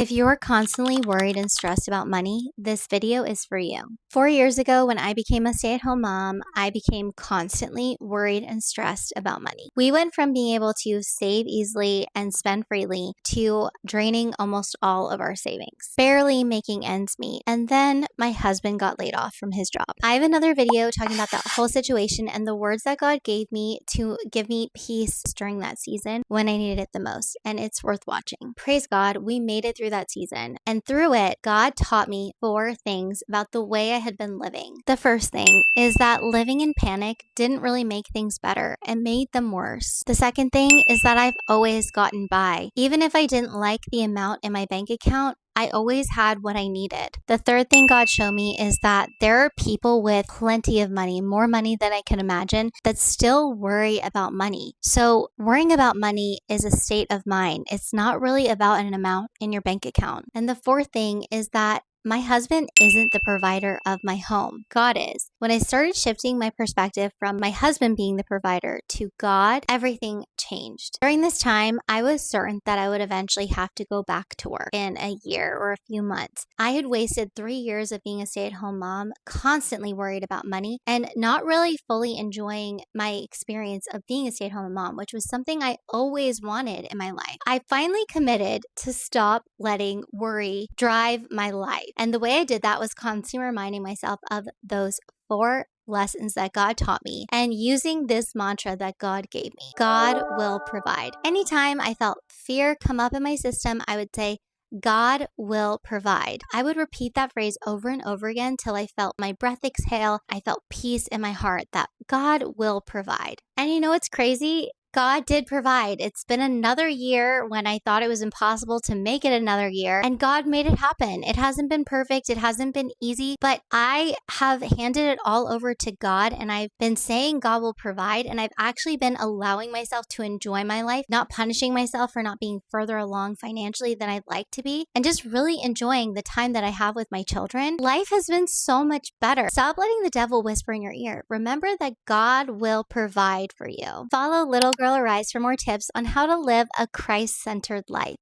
If you're constantly worried and stressed about money, this video is for you. 4 years ago, when I became a stay-at-home mom, I became constantly worried and stressed about money. We went from being able to save easily and spend freely to draining almost all of our savings, barely making ends meet. And then my husband got laid off from his job. I have another video talking about that whole situation and the words that God gave me to give me peace during that season when I needed it the most. And it's worth watching. Praise God, we made it through that season. And through it, God taught me 4 things about the way I had been living. The first thing is that living in panic didn't really make things better and made them worse. The second thing is that I've always gotten by. Even if I didn't like the amount in my bank account, I always had what I needed. The third thing God showed me is that there are people with plenty of money, more money than I can imagine, that still worry about money. So worrying about money is a state of mind. It's not really about an amount in your bank account. And the fourth thing is that my husband isn't the provider of my home. God is. When I started shifting my perspective from my husband being the provider to God, everything changed. During this time, I was certain that I would eventually have to go back to work in a year or a few months. I had wasted 3 years of being a stay-at-home mom, constantly worried about money, and not really fully enjoying my experience of being a stay-at-home mom, which was something I always wanted in my life. I finally committed to stop letting worry drive my life. And the way I did that was constantly reminding myself of those 4 lessons that God taught me and using this mantra that God gave me. God will provide. Anytime I felt fear come up in my system, I would say, God will provide. I would repeat that phrase over and over again till I felt my breath exhale. I felt peace in my heart that God will provide. And you know what's crazy? God did provide. It's been another year when I thought it was impossible to make it another year, and God made it happen. It hasn't been perfect. It hasn't been easy, but I have handed it all over to God, and I've been saying God will provide, and I've actually been allowing myself to enjoy my life, not punishing myself for not being further along financially than I'd like to be, and just really enjoying the time that I have with my children. Life has been so much better. Stop letting the devil whisper in your ear. Remember that God will provide for you. Follow Little Girl Arise for more tips on how to live a Christ-centered life.